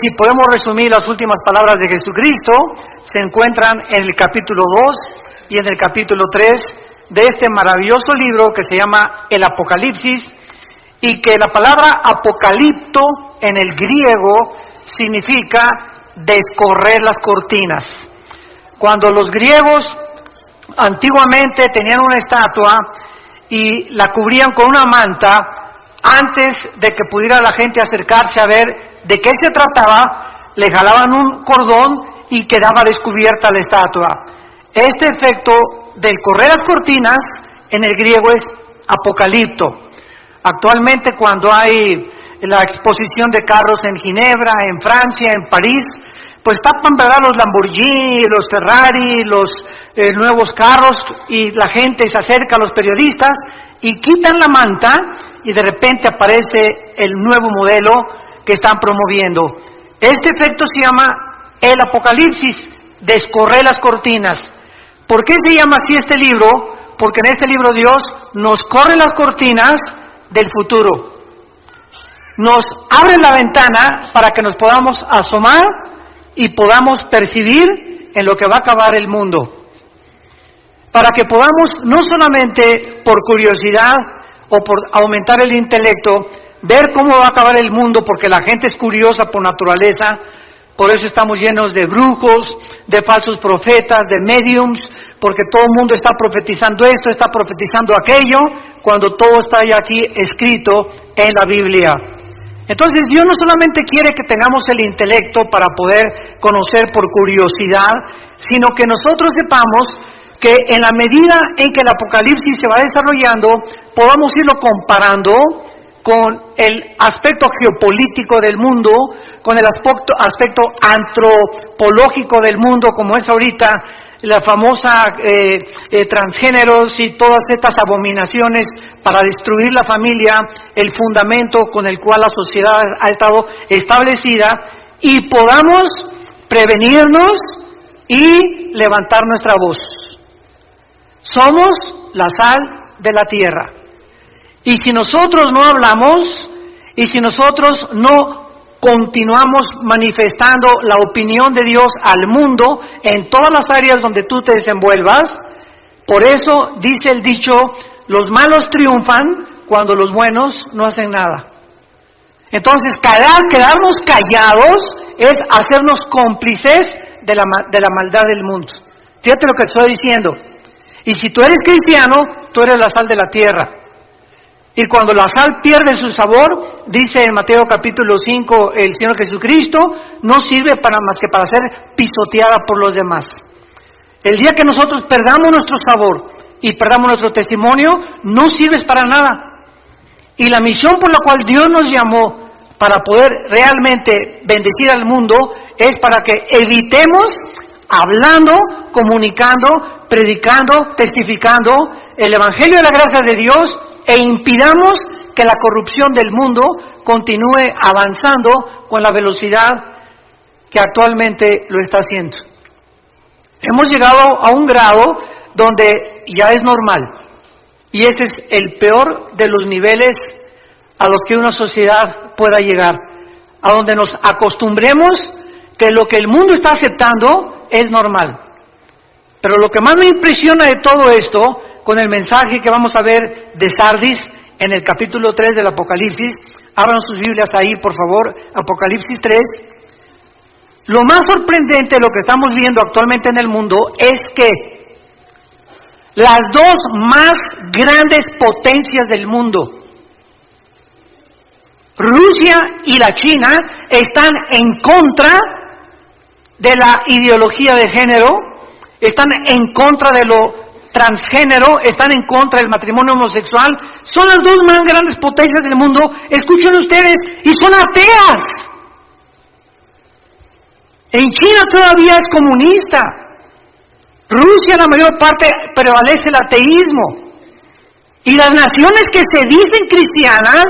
Si podemos resumir las últimas palabras de Jesucristo, se encuentran en el capítulo 2 y en el capítulo 3 de este maravilloso libro que se llama el Apocalipsis, y que la palabra apocalipto en el griego significa descorrer las cortinas. Cuando los griegos antiguamente tenían una estatua y la cubrían con una manta, antes de que pudiera la gente acercarse a ver de qué se trataba, le jalaban un cordón y quedaba descubierta la estatua. Este efecto del correr las cortinas en el griego es apocalipto. Actualmente, cuando hay la exposición de carros en Ginebra, en Francia, en París, pues tapan, ¿verdad?, los Lamborghini, los Ferrari, los nuevos carros, y la gente se acerca a los periodistas y quitan la manta y de repente aparece el nuevo modelo que están promoviendo. Este efecto se llama el Apocalipsis, descorrer las cortinas. ¿Por qué se llama así este libro? Porque en este libro Dios nos corre las cortinas del futuro. Nos abre la ventana para que nos podamos asomar y podamos percibir en lo que va a acabar el mundo. Para que podamos, no solamente por curiosidad o por aumentar el intelecto, ver cómo va a acabar el mundo, porque la gente es curiosa por naturaleza. Por eso estamos llenos de brujos, de falsos profetas, de mediums, porque todo el mundo está profetizando esto, está profetizando aquello, cuando todo está ya aquí escrito en la Biblia. Entonces Dios no solamente quiere que tengamos el intelecto para poder conocer por curiosidad, sino que nosotros sepamos que en la medida en que el Apocalipsis se va desarrollando, podamos irlo comparando con el aspecto geopolítico del mundo, con el aspecto antropológico del mundo, como es ahorita la famosa transgéneros y todas estas abominaciones para destruir la familia, el fundamento con el cual la sociedad ha estado establecida, y podamos prevenirnos y levantar nuestra voz. Somos la sal de la tierra. Y si nosotros no hablamos, y si nosotros no continuamos manifestando la opinión de Dios al mundo en todas las áreas donde tú te desenvuelvas, por eso dice el dicho, los malos triunfan cuando los buenos no hacen nada. Entonces, quedarnos callados es hacernos cómplices de la maldad del mundo. Fíjate lo que estoy diciendo. Y si tú eres cristiano, tú eres la sal de la tierra. Y cuando la sal pierde su sabor, dice en Mateo capítulo 5 el Señor Jesucristo, no sirve más que para ser pisoteada por los demás. El día que nosotros perdamos nuestro sabor y perdamos nuestro testimonio, no sirves para nada. Y la misión por la cual Dios nos llamó para poder realmente bendecir al mundo es para que evitemos hablando, comunicando, predicando, testificando el Evangelio de la gracia de Dios, e impidamos que la corrupción del mundo continúe avanzando con la velocidad que actualmente lo está haciendo. Hemos llegado a un grado donde ya es normal, y ese es el peor de los niveles a los que una sociedad pueda llegar, a donde nos acostumbremos que lo que el mundo está aceptando es normal. Pero lo que más me impresiona de todo esto, con el mensaje que vamos a ver de Sardis en el capítulo 3 del Apocalipsis, abran sus Biblias ahí, por favor, Apocalipsis 3. Lo más sorprendente de lo que estamos viendo actualmente en el mundo es que las dos más grandes potencias del mundo, Rusia y la China, están en contra de la ideología de género, están en contra de lo transgénero, están en contra del matrimonio homosexual. Son las dos más grandes potencias del mundo, escuchen ustedes, y son ateas. En China todavía es comunista. Rusia, la mayor parte, prevalece el ateísmo. Y las naciones que se dicen cristianas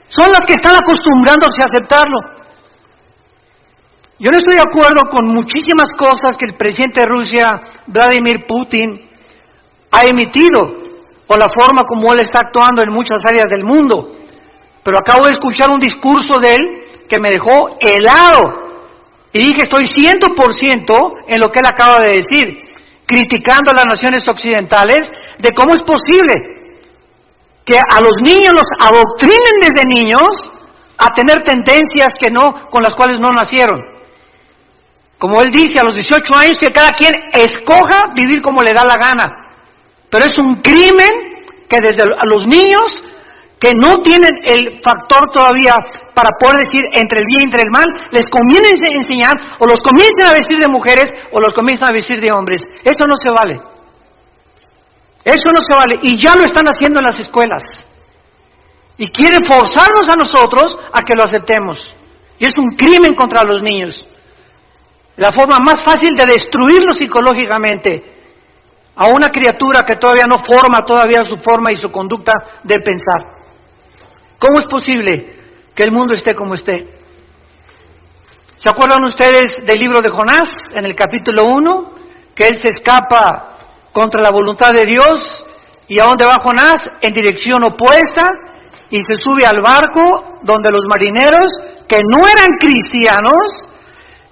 son las que están acostumbrándose a aceptarlo. Yo no estoy de acuerdo con muchísimas cosas que el presidente de Rusia, Vladimir Putin, ha emitido, o la forma como él está actuando en muchas áreas del mundo. Pero acabo de escuchar un discurso de él que me dejó helado. Y dije, estoy 100% en lo que él acaba de decir, criticando a las naciones occidentales de cómo es posible que a los niños los adoctrinen desde niños a tener tendencias con las cuales no nacieron. Como él dice, a los 18 años que cada quien escoja vivir como le da la gana. Pero es un crimen que desde a los niños que no tienen el factor todavía para poder decir entre el bien y entre el mal, les conviene enseñar, o los comiencen a vestir de mujeres, o los comiencen a vestir de hombres. Eso no se vale. Eso no se vale. Y ya lo están haciendo en las escuelas. Y quieren forzarnos a nosotros a que lo aceptemos. Y es un crimen contra los niños. La forma más fácil de destruirlos psicológicamente a una criatura que todavía no forma todavía su forma y su conducta de pensar. ¿Cómo es posible que el mundo esté como esté? ¿Se acuerdan ustedes del libro de Jonás, en el capítulo 1? Que él se escapa contra la voluntad de Dios. ¿Y a dónde va Jonás? En dirección opuesta. Y se sube al barco donde los marineros, que no eran cristianos,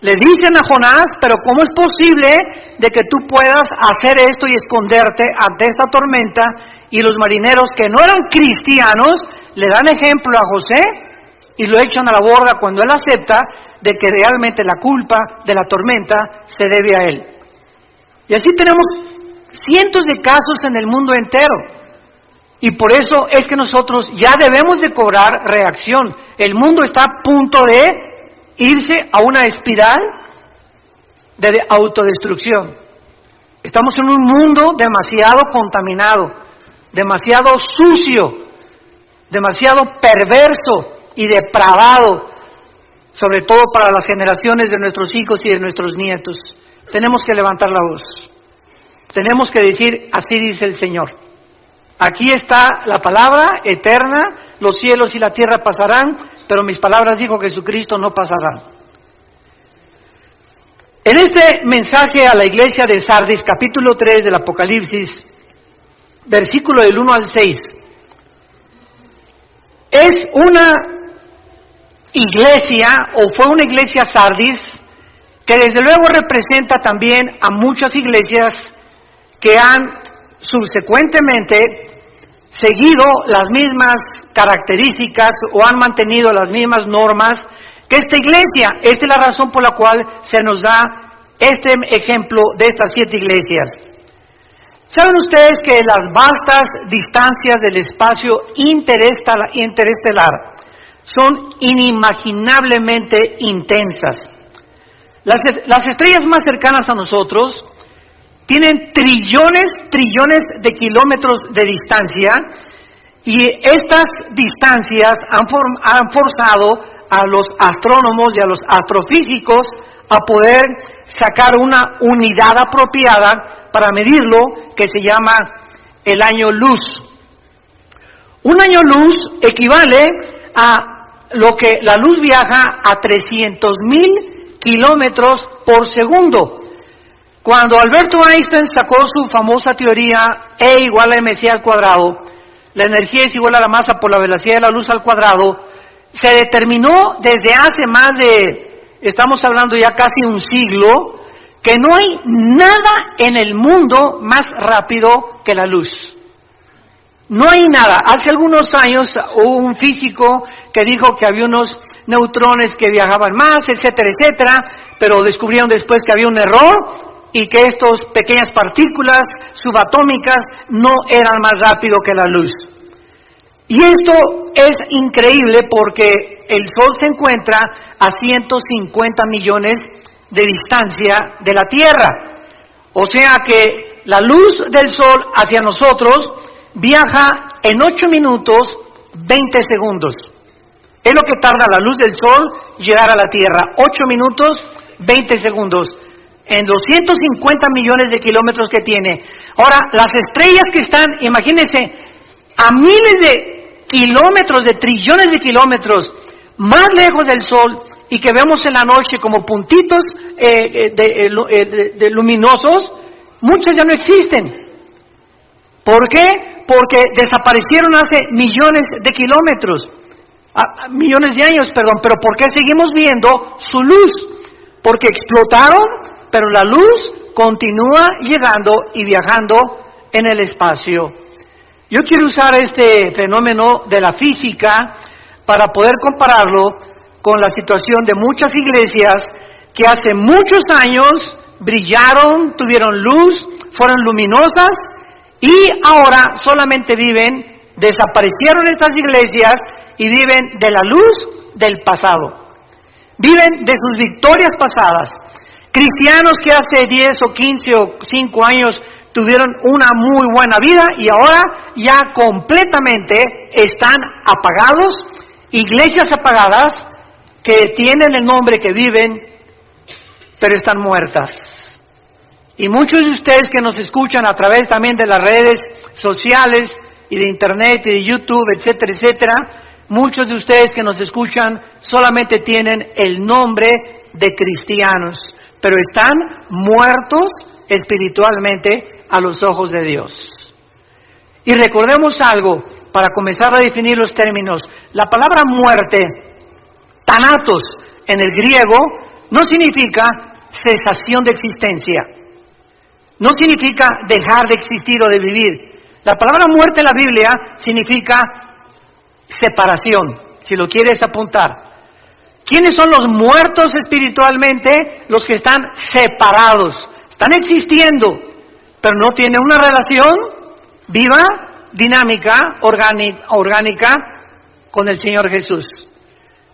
le dicen a Jonás, pero ¿cómo es posible de que tú puedas hacer esto y esconderte ante esta tormenta? Y los marineros que no eran cristianos le dan ejemplo a José y lo echan a la borda cuando él acepta de que realmente la culpa de la tormenta se debe a él. Y así tenemos cientos de casos en el mundo entero. Y por eso es que nosotros ya debemos de cobrar reacción. El mundo está a punto de irse a una espiral de autodestrucción. Estamos en un mundo demasiado contaminado, demasiado sucio, demasiado perverso y depravado, sobre todo para las generaciones de nuestros hijos y de nuestros nietos. Tenemos que levantar la voz. Tenemos que decir, así dice el Señor. Aquí está la palabra eterna, los cielos y la tierra pasarán, pero mis palabras, dijo Jesucristo, no pasarán. En este mensaje a la iglesia de Sardis, capítulo 3 del Apocalipsis, versículo del 1 al 6, es una iglesia, o fue una iglesia Sardis, que desde luego representa también a muchas iglesias que han subsecuentemente seguido las mismas características o han mantenido las mismas normas que esta iglesia. Esta es la razón por la cual se nos da este ejemplo de estas 7 iglesias. ¿Saben ustedes que las vastas distancias del espacio interestelar son inimaginablemente intensas? Las estrellas más cercanas a nosotros tienen trillones de kilómetros de distancia, y estas distancias han forzado a los astrónomos y a los astrofísicos a poder sacar una unidad apropiada para medirlo, que se llama el año luz. Un año luz equivale a lo que la luz viaja a 300,000 kilómetros por segundo. Cuando Alberto Einstein sacó su famosa teoría E igual a mc al cuadrado, la energía es igual a la masa por la velocidad de la luz al cuadrado, se determinó desde hace más de, estamos hablando ya casi un siglo, que no hay nada en el mundo más rápido que la luz. No hay nada. Hace algunos años hubo un físico que dijo que había unos neutrones que viajaban más, etcétera, etcétera, pero descubrieron después que había un error y que estas pequeñas partículas subatómicas no eran más rápido que la luz. Y esto es increíble porque el Sol se encuentra a 150 millones de distancia de la Tierra. O sea que la luz del Sol hacia nosotros viaja en 8 minutos 20 segundos. Es lo que tarda la luz del Sol llegar a la Tierra. 8 minutos 20 segundos. En 250 millones de kilómetros que tiene. Ahora, las estrellas que están, imagínense, a miles de kilómetros, de trillones de kilómetros, más lejos del Sol, y que vemos en la noche como puntitos de luminosos, muchas ya no existen. ¿Por qué? Porque desaparecieron hace millones de kilómetros. millones de años, pero ¿por qué seguimos viendo su luz? Porque explotaron, pero la luz continúa llegando y viajando en el espacio. Yo quiero usar este fenómeno de la física para poder compararlo con la situación de muchas iglesias que hace muchos años brillaron, tuvieron luz, fueron luminosas y ahora solamente desaparecieron estas iglesias y viven de la luz del pasado. Viven de sus victorias pasadas. Cristianos que hace 10 o 15 o 5 años tuvieron una muy buena vida y ahora ya completamente están apagados. Iglesias apagadas que tienen el nombre, que viven, pero están muertas. Y muchos de ustedes que nos escuchan a través también de las redes sociales y de internet y de YouTube, etcétera, etcétera, muchos de ustedes que nos escuchan solamente tienen el nombre de cristianos, pero están muertos espiritualmente a los ojos de Dios. Y recordemos algo, para comenzar a definir los términos. La palabra muerte, thanatos, en el griego, no significa cesación de existencia. No significa dejar de existir o de vivir. La palabra muerte en la Biblia significa separación, si lo quieres apuntar. ¿Quiénes son los muertos espiritualmente? Los que están separados. Están existiendo, pero no tienen una relación viva, dinámica, orgánica con el Señor Jesús.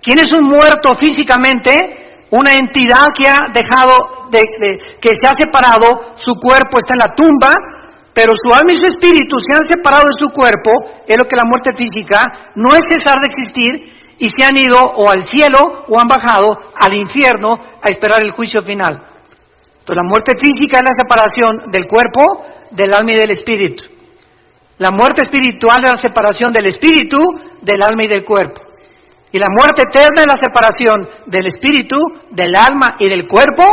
¿Quién es un muerto físicamente? Una entidad que ha dejado, que se ha separado, su cuerpo está en la tumba, pero su alma y su espíritu se han separado de su cuerpo. Es lo que la muerte física no es cesar de existir, y se han ido o al cielo o han bajado al infierno a esperar el juicio final. Entonces la muerte física es la separación del cuerpo, del alma y del espíritu. La muerte espiritual es la separación del espíritu, del alma y del cuerpo. Y la muerte eterna es la separación del espíritu, del alma y del cuerpo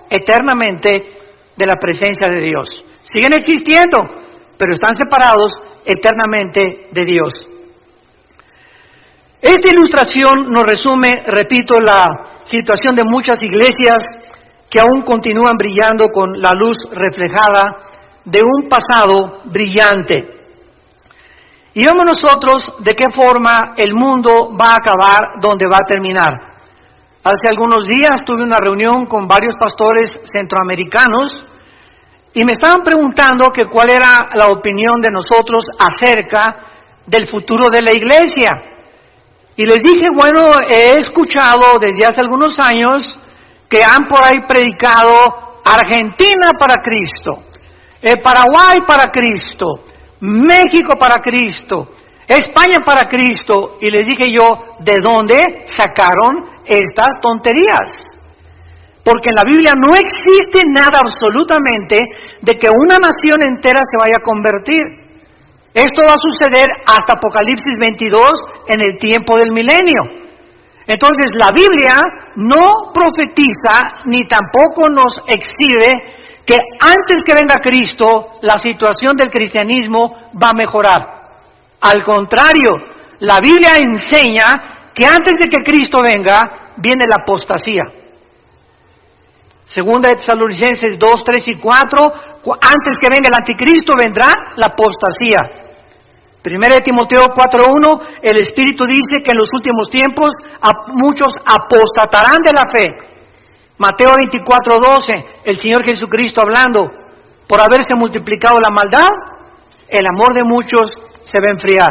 eternamente de la presencia de Dios. Siguen existiendo, pero están separados eternamente de Dios. Esta ilustración nos resume, repito, la situación de muchas iglesias que aún continúan brillando con la luz reflejada de un pasado brillante. Y vemos nosotros de qué forma el mundo va a acabar, dónde va a terminar. Hace algunos días tuve una reunión con varios pastores centroamericanos y me estaban preguntando que cuál era la opinión de nosotros acerca del futuro de la iglesia. Y les dije, bueno, he escuchado desde hace algunos años que han por ahí predicado Argentina para Cristo, Paraguay para Cristo, México para Cristo, España para Cristo. Y les dije yo, ¿de dónde sacaron estas tonterías? Porque en la Biblia no existe nada absolutamente de que una nación entera se vaya a convertir. Esto va a suceder hasta Apocalipsis 22 en el tiempo del milenio. Entonces la Biblia no profetiza ni tampoco nos exhibe que antes que venga Cristo la situación del cristianismo va a mejorar. Al contrario, la Biblia enseña que antes de que Cristo venga viene la apostasía. Segunda de Tesalonicenses 2, 3 y 4, antes que venga el anticristo vendrá la apostasía. Primera de Timoteo 4:1, el Espíritu dice que en los últimos tiempos muchos apostatarán de la fe. Mateo 24:12, el Señor Jesucristo hablando, por haberse multiplicado la maldad, el amor de muchos se va a enfriar.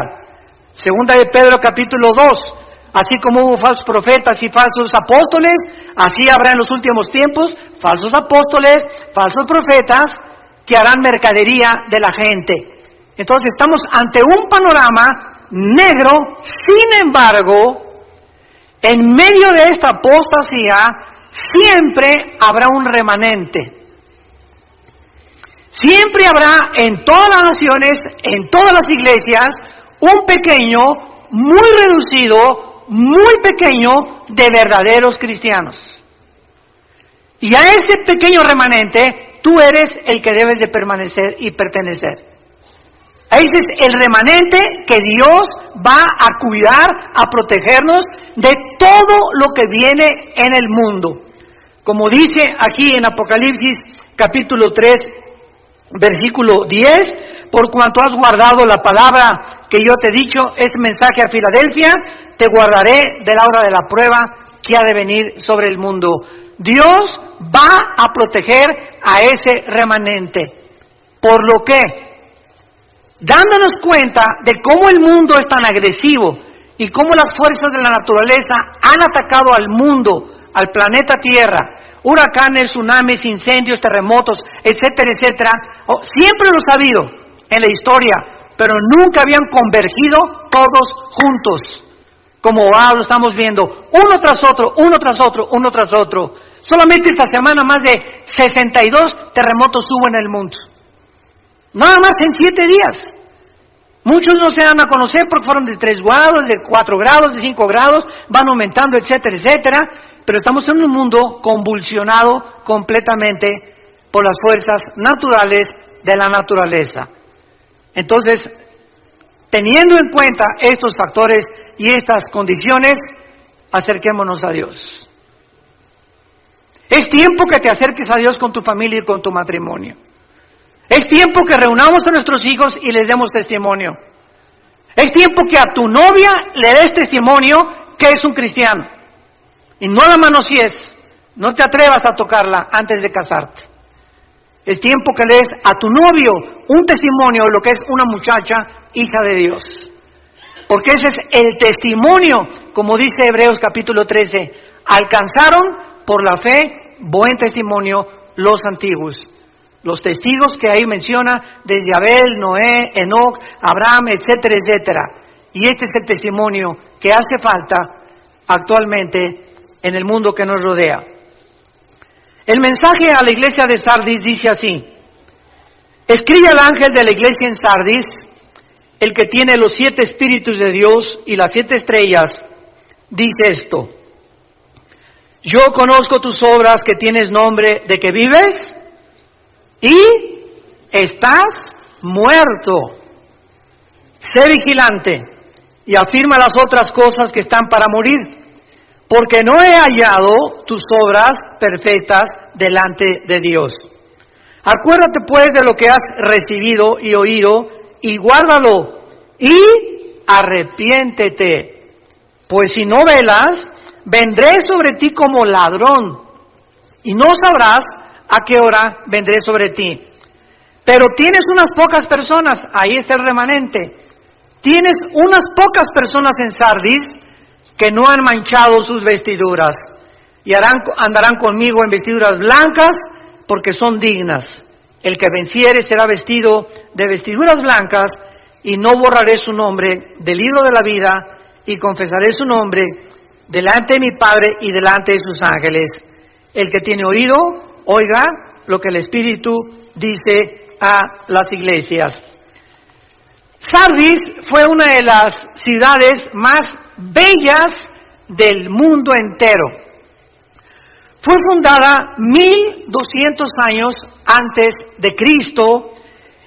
Segunda de Pedro capítulo 2, así como hubo falsos profetas y falsos apóstoles, así habrá en los últimos tiempos falsos apóstoles, falsos profetas, que harán mercadería de la gente. Entonces estamos ante un panorama negro. Sin embargo, en medio de esta apostasía siempre habrá un remanente. Siempre habrá en todas las naciones, en todas las iglesias, un pequeño, muy reducido, muy pequeño de verdaderos cristianos. Y a ese pequeño remanente tú eres el que debes de permanecer y pertenecer. Ese es el remanente que Dios va a cuidar, a protegernos de todo lo que viene en el mundo. Como dice aquí en Apocalipsis capítulo 3, versículo 10, por cuanto has guardado la palabra que yo te he dicho, ese mensaje a Filadelfia, te guardaré de la hora de la prueba que ha de venir sobre el mundo. Dios va a proteger a ese remanente. Por lo que, dándonos cuenta de cómo el mundo es tan agresivo y cómo las fuerzas de la naturaleza han atacado al mundo, al planeta Tierra, huracanes, tsunamis, incendios, terremotos, etcétera, etcétera, siempre los ha habido en la historia, pero nunca habían convergido todos juntos, como ahora lo estamos viendo, uno tras otro, uno tras otro, uno tras otro. Solamente esta semana más de 62 terremotos hubo en el mundo. Nada más en 7 días. Muchos no se dan a conocer porque fueron de 3 grados, de 4 grados, de 5 grados, van aumentando, etcétera, etcétera. Pero estamos en un mundo convulsionado completamente por las fuerzas naturales de la naturaleza. Entonces, teniendo en cuenta estos factores y estas condiciones, acerquémonos a Dios. Es tiempo que te acerques a Dios con tu familia y con tu matrimonio. Es tiempo que reunamos a nuestros hijos y les demos testimonio. Es tiempo que a tu novia le des testimonio que es un cristiano. Y no la manosees, no te atrevas a tocarla antes de casarte. Es tiempo que le des a tu novio un testimonio de lo que es una muchacha hija de Dios. Porque ese es el testimonio, como dice Hebreos capítulo 13, alcanzaron por la fe buen testimonio los antiguos. Los testigos que ahí menciona, desde Abel, Noé, Enoc, Abraham, etcétera, etcétera. Y este es el testimonio que hace falta actualmente en el mundo que nos rodea. El mensaje a la iglesia de Sardis dice así: escribe al ángel de la iglesia en Sardis, el que tiene los 7 espíritus de Dios y las 7 estrellas, dice esto: yo conozco tus obras, que tienes nombre de que vives y estás muerto. Sé vigilante y afirma las otras cosas que están para morir, porque no he hallado tus obras perfectas delante de Dios. Acuérdate pues de lo que has recibido y oído, y guárdalo, y arrepiéntete. Pues si no velas, vendré sobre ti como ladrón, y no sabrás a qué hora vendré sobre ti. Pero tienes unas pocas personas, ahí está el remanente, tienes unas pocas personas en Sardis que no han manchado sus vestiduras, y andarán conmigo en vestiduras blancas, porque son dignas. El que venciere será vestido de vestiduras blancas, y no borraré su nombre del libro de la vida, y confesaré su nombre delante de mi Padre y delante de sus ángeles. El que tiene oído, oiga lo que el Espíritu dice a las iglesias. Sardis fue una de las ciudades más bellas del mundo entero. Fue fundada 1200 años antes de Cristo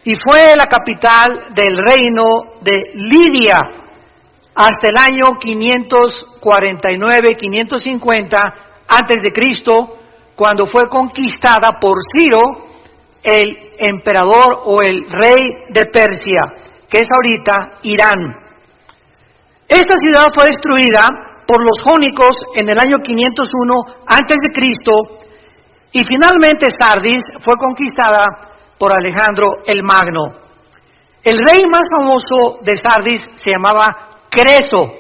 y fue la capital del reino de Lidia hasta el año 549-550 antes de Cristo, cuando fue conquistada por Ciro, el emperador o el rey de Persia, que es ahorita Irán. Esta ciudad fue destruida por los jónicos en el año 501 antes de Cristo, y finalmente Sardis fue conquistada por Alejandro el Magno. El rey más famoso de Sardis se llamaba Creso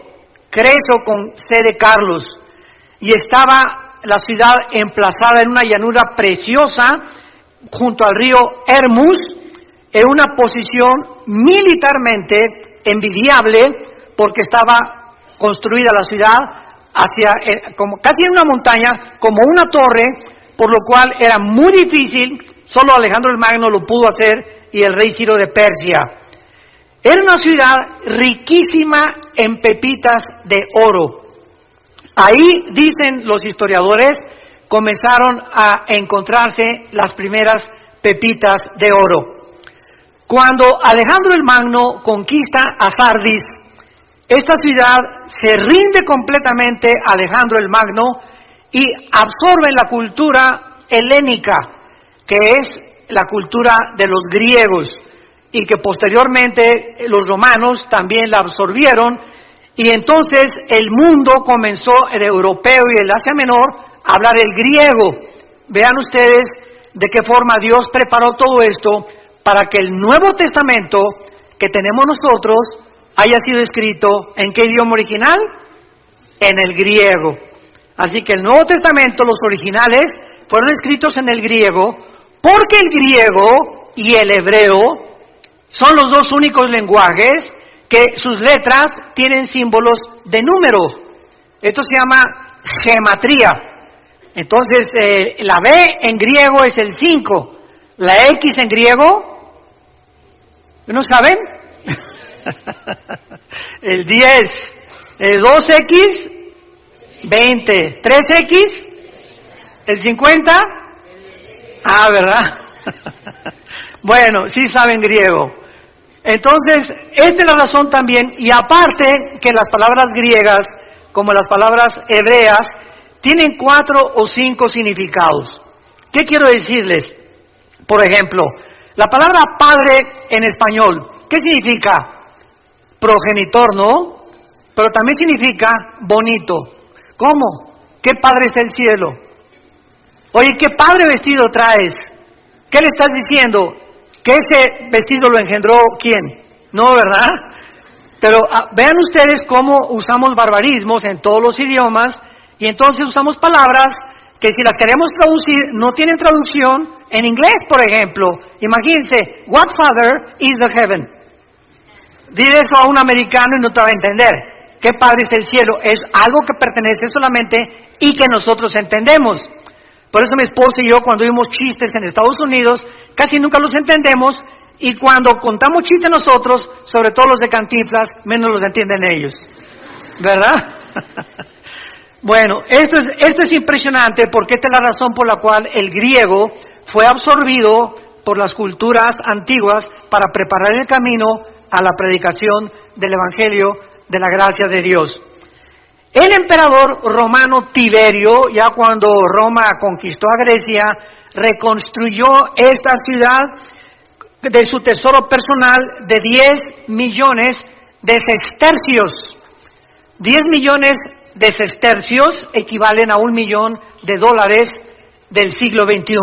con C de Carlos, y estaba la ciudad emplazada en una llanura preciosa junto al río Hermus, en una posición militarmente envidiable, porque estaba construida la ciudad hacia como casi en una montaña, como una torre, por lo cual era muy difícil. Solo Alejandro el Magno lo pudo hacer, y el rey Ciro de Persia. Era una ciudad riquísima en pepitas de oro. Ahí, dicen los historiadores, comenzaron a encontrarse las primeras pepitas de oro. Cuando Alejandro el Magno conquista a Sardis, esta ciudad se rinde completamente a Alejandro el Magno y absorbe la cultura helénica, que es la cultura de los griegos, y que posteriormente los romanos también la absorbieron, y entonces el mundo comenzó, el europeo y el Asia Menor, a hablar el griego. Vean ustedes de qué forma Dios preparó todo esto para que el Nuevo Testamento que tenemos nosotros haya sido escrito ¿en qué idioma original? En el griego. Así que el Nuevo Testamento, los originales, fueron escritos en el griego, porque el griego y el hebreo son los dos únicos lenguajes que sus letras tienen símbolos de número. Esto se llama gematría. Entonces, la B en griego es el 5, la X en griego, ¿no saben? El 10, el 2X, 20, 3X, el 50, ¿verdad? Bueno, sí saben griego. Entonces, esta es la razón también, y aparte que las palabras griegas, como las palabras hebreas, tienen 4 o 5 significados. ¿Qué quiero decirles? Por ejemplo, la palabra padre en español, ¿qué significa? Progenitor, ¿no? Pero también significa bonito. ¿Cómo? ¿Qué padre está el cielo? Oye, ¿qué padre vestido traes? ¿Qué le estás diciendo? ¿Que ese vestido lo engendró quién? No, ¿verdad? Pero vean ustedes cómo usamos barbarismos en todos los idiomas, y entonces usamos palabras que si las queremos traducir no tienen traducción en inglés, por ejemplo. Imagínense, what father is the heaven? Dile eso a un americano y no te va a entender. ¿Qué padre es el cielo? Es algo que pertenece solamente y que nosotros entendemos. Por eso mi esposa y yo, cuando oímos chistes en Estados Unidos, casi nunca los entendemos, y cuando contamos chistes nosotros, sobre todo los de Cantinflas, menos los entienden ellos. ¿Verdad? Bueno, esto es impresionante, porque esta es la razón por la cual el griego fue absorbido por las culturas antiguas para preparar el camino a la predicación del Evangelio de la gracia de Dios. El emperador romano Tiberio, ya cuando Roma conquistó a Grecia, reconstruyó esta ciudad de su tesoro personal de 10 millones de sestercios. 10 millones de sestercios equivalen a $1 millón del siglo XXI.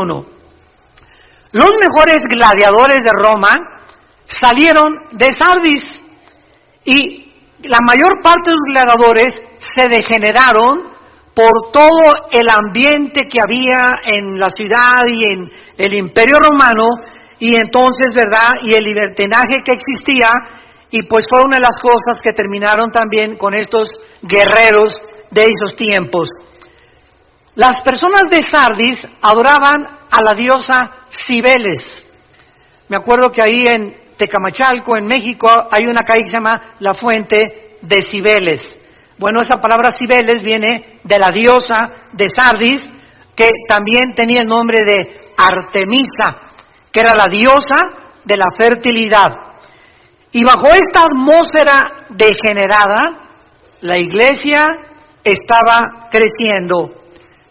Los mejores gladiadores de Roma salieron de Sardis, y la mayor parte de los gladiadores se degeneraron por todo el ambiente que había en la ciudad y en el Imperio Romano, y entonces, ¿verdad?, y el libertinaje que existía, y pues fue una de las cosas que terminaron también con estos guerreros de esos tiempos. Las personas de Sardis adoraban a la diosa Cibeles. Me acuerdo que ahí en Tecamachalco, en México, hay una calle que se llama La Fuente de Cibeles. Bueno, esa palabra Cibeles viene de la diosa de Sardis, que también tenía el nombre de Artemisa, que era la diosa de la fertilidad. Y bajo esta atmósfera degenerada, la iglesia estaba creciendo,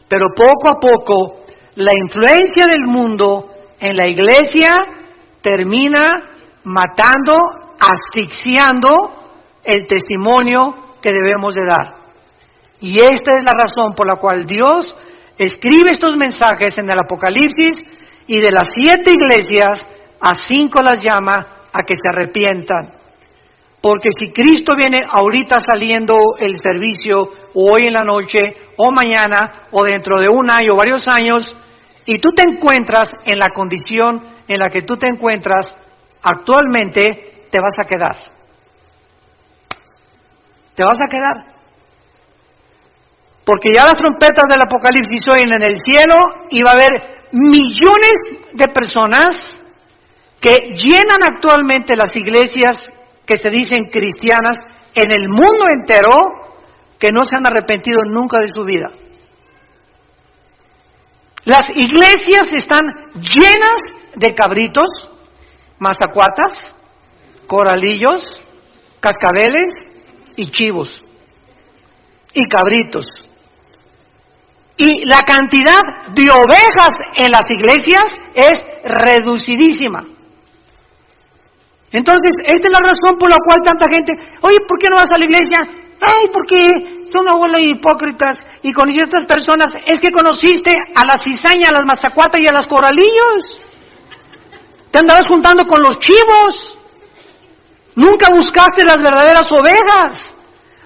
pero poco a poco la influencia del mundo en la iglesia termina matando, asfixiando el testimonio que debemos de dar. Y esta es la razón por la cual Dios escribe estos mensajes en el Apocalipsis, y de las 7 iglesias, a 5 las llama a que se arrepientan. Porque si Cristo viene ahorita saliendo el servicio, o hoy en la noche, o mañana, o dentro de un año o varios años, y tú te encuentras en la condición en la que tú te encuentras actualmente, te vas a quedar. Te vas a quedar. Porque ya las trompetas del Apocalipsis oyen en el cielo, y va a haber millones de personas que llenan actualmente las iglesias que se dicen cristianas en el mundo entero, que no se han arrepentido nunca de su vida. Las iglesias están llenas de cabritos, mazacuatas, coralillos, cascabeles y chivos y cabritos. Y la cantidad de ovejas en las iglesias es reducidísima. Entonces, esta es la razón por la cual tanta gente, oye, ¿por qué no vas a la iglesia? Ay, porque son una bola de hipócritas. Y con estas personas, es que conociste a la cizaña, a las mazacuatas y a los coralillos. Te andabas juntando con los chivos. Nunca buscaste las verdaderas ovejas.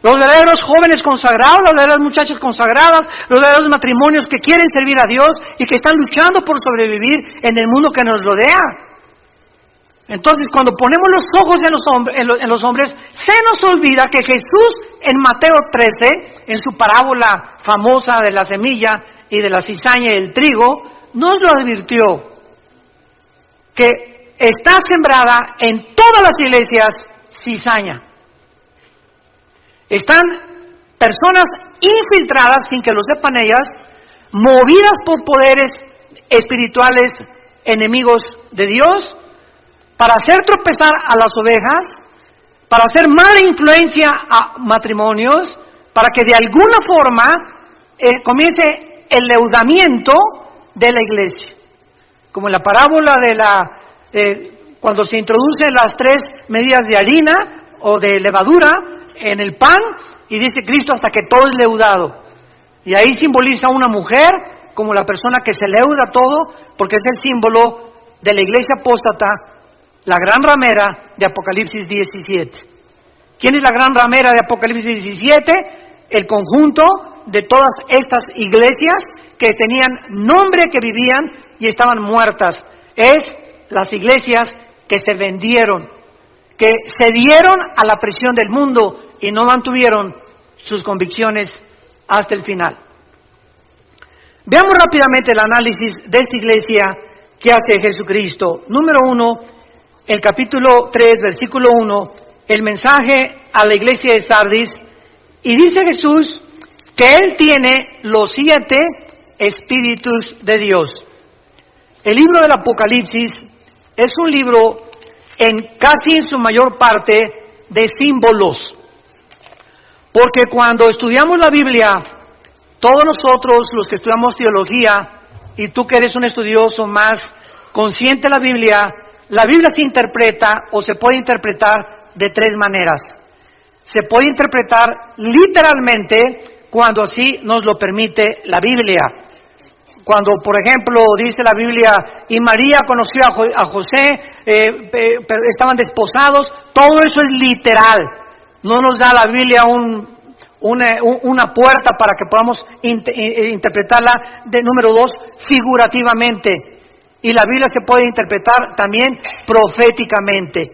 Los verdaderos jóvenes consagrados, las verdaderas muchachas consagradas, los verdaderos matrimonios que quieren servir a Dios y que están luchando por sobrevivir en el mundo que nos rodea. Entonces, cuando ponemos los ojos en los hombres, se nos olvida que Jesús en Mateo 13, en su parábola famosa de la semilla y de la cizaña y el trigo, nos lo advirtió, que está sembrada en todas las iglesias cizaña. Están personas infiltradas, sin que lo sepan ellas, movidas por poderes espirituales enemigos de Dios, para hacer tropezar a las ovejas, para hacer mala influencia a matrimonios, para que de alguna forma comience el leudamiento de la iglesia. Como en la parábola de cuando se introducen las 3 medidas de harina o de levadura en el pan, y dice Cristo hasta que todo es leudado. Y ahí simboliza a una mujer como la persona que se leuda todo, porque es el símbolo de la iglesia apóstata, la gran ramera de Apocalipsis 17. ¿Quién es la gran ramera de Apocalipsis 17? El conjunto de todas estas iglesias que tenían nombre, que vivían y estaban muertas. Es las iglesias que se vendieron, que cedieron a la presión del mundo y no mantuvieron sus convicciones hasta el final. Veamos rápidamente el análisis de esta iglesia que hace Jesucristo. Número 1, el capítulo 3, versículo 1, el mensaje a la iglesia de Sardis, y dice Jesús que Él tiene los 7 espíritus de Dios. El libro del Apocalipsis es un libro casi en su mayor parte de símbolos. Porque cuando estudiamos la Biblia, todos nosotros los que estudiamos teología, y tú que eres un estudioso más consciente de la Biblia se interpreta o se puede interpretar de 3 maneras. Se puede interpretar literalmente cuando así nos lo permite la Biblia. Cuando, por ejemplo, dice la Biblia, y María conoció a José, estaban desposados, todo eso es literal. No nos da la Biblia una puerta para que podamos interpretarla, de número 2, figurativamente. Y la Biblia se puede interpretar también proféticamente.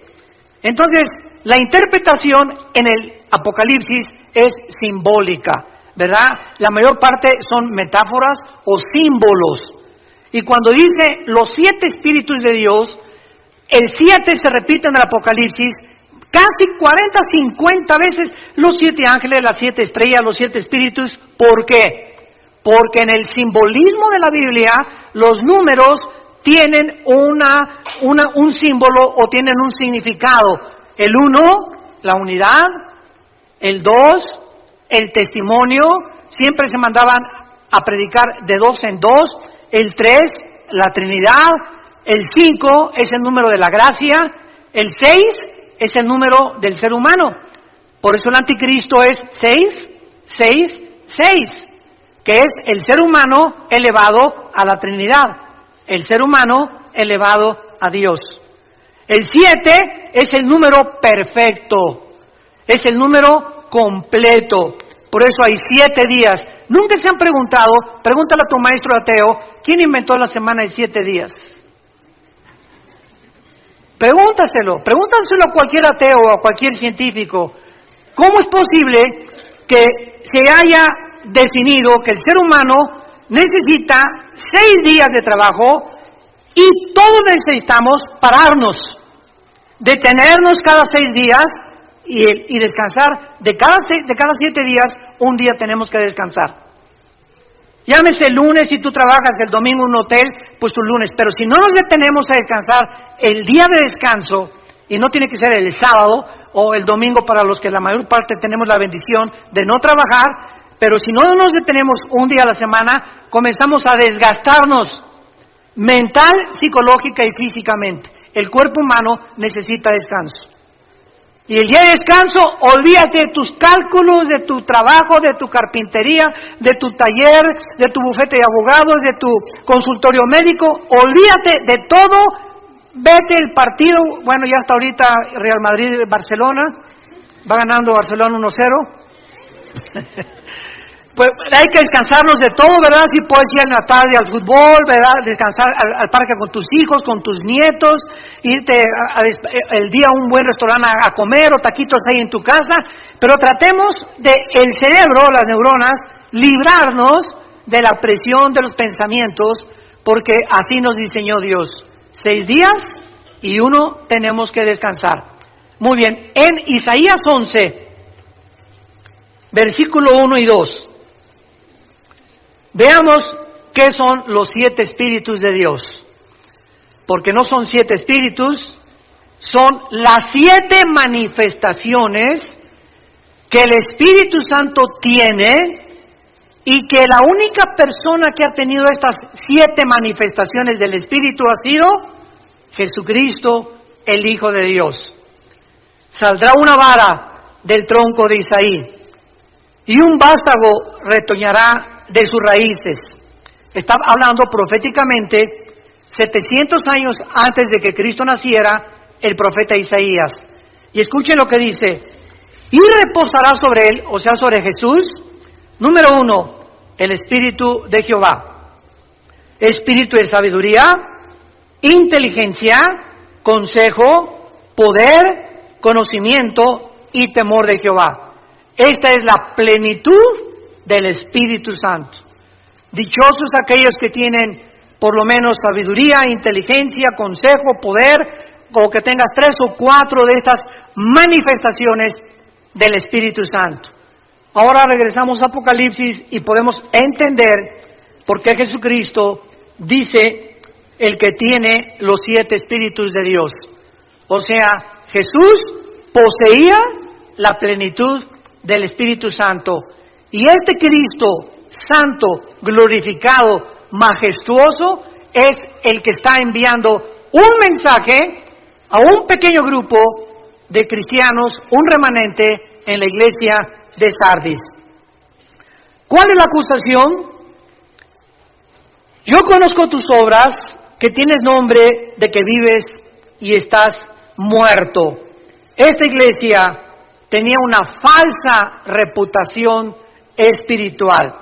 Entonces, la interpretación en el Apocalipsis es simbólica, ¿verdad? La mayor parte son metáforas o símbolos. Y cuando dice los 7 espíritus de Dios, el 7 se repite en el Apocalipsis casi 40, 50 veces, los 7 ángeles, las 7 estrellas, los 7 espíritus. ¿Por qué? Porque en el simbolismo de la Biblia, los números tienen un símbolo o tienen un significado. El 1, la unidad. El 2, el testimonio. Siempre se mandaban a predicar de 2 en 2. El 3, la Trinidad. El 5 es el número de la gracia. El 6 es el número del ser humano. Por eso el anticristo es 6, 6, 6, que es el ser humano elevado a la Trinidad, el ser humano elevado a Dios. El 7 es el número perfecto, es el número completo. Por eso hay 7 días. Nunca se han preguntado, pregúntale a tu maestro ateo, ¿quién inventó la semana de 7 días? Pregúntaselo a cualquier ateo o a cualquier científico. ¿Cómo es posible que se haya definido que el ser humano necesita 6 días de trabajo y todos necesitamos pararnos, detenernos cada 6 días y descansar? De cada 7 días, un día tenemos que descansar. Llámese el lunes, si tú trabajas el domingo en un hotel, pues tu lunes. Pero si no nos detenemos a descansar el día de descanso, y no tiene que ser el sábado o el domingo para los que la mayor parte tenemos la bendición de no trabajar, pero si no nos detenemos un día a la semana, comenzamos a desgastarnos mental, psicológica y físicamente. El cuerpo humano necesita descanso. Y el día de descanso, olvídate de tus cálculos, de tu trabajo, de tu carpintería, de tu taller, de tu bufete de abogados, de tu consultorio médico, olvídate de todo, vete el partido, bueno, ya hasta ahorita Real Madrid-Barcelona, va ganando Barcelona 1-0. Pues hay que descansarnos de todo, ¿verdad? Si puedes ir en la tarde al fútbol, ¿verdad? Descansar al parque con tus hijos, con tus nietos, irte el día a un buen restaurante a comer o taquitos ahí en tu casa, pero tratemos de el cerebro, las neuronas, librarnos de la presión de los pensamientos, porque así nos diseñó Dios. 6 días y 1 tenemos que descansar. Muy bien, en Isaías 11, versículo 1 y 2. Veamos qué son los 7 espíritus de Dios. Porque no son 7 espíritus, son las 7 manifestaciones que el Espíritu Santo tiene y que la única persona que ha tenido estas 7 manifestaciones del Espíritu ha sido Jesucristo, el Hijo de Dios. Saldrá una vara del tronco de Isaí y un vástago retoñará de sus raíces. Está hablando proféticamente 700 años antes de que Cristo naciera el profeta Isaías. Y escuchen lo que dice: y reposará sobre él, o sea, sobre Jesús, número 1, el Espíritu de Jehová, espíritu de sabiduría, inteligencia, consejo, poder, conocimiento y temor de Jehová. Esta es la plenitud del Espíritu Santo. Dichosos aquellos que tienen por lo menos sabiduría, inteligencia, consejo, poder, o que tengas 3 o 4 de estas manifestaciones del Espíritu Santo. Ahora regresamos a Apocalipsis y podemos entender por qué Jesucristo dice el que tiene los 7 espíritus de Dios. O sea, Jesús poseía la plenitud del Espíritu Santo. Y este Cristo santo, glorificado, majestuoso, es el que está enviando un mensaje a un pequeño grupo de cristianos, un remanente en la iglesia de Sardis. ¿Cuál es la acusación? Yo conozco tus obras, que tienes nombre de que vives y estás muerto. Esta iglesia tenía una falsa reputación espiritual.